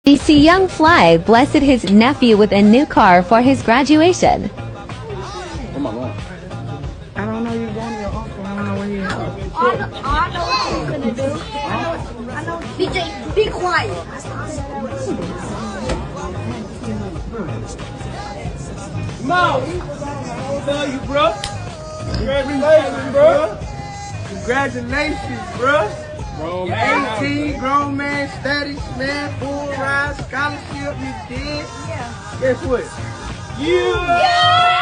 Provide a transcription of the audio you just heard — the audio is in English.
DC Young Fly blessed his nephew with a new car for his graduation. Where am I going? I don't know, you're going to your uncle. I don't know where you're going. I know what you're gonna do. I know. DJ, be quiet. Mo, I love you, bro. Congratulations, bro. Congratulations, bro. Grown man. 18, grown man status, man, full ride, scholarship, you did. Yeah. Guess what? You. Yeah.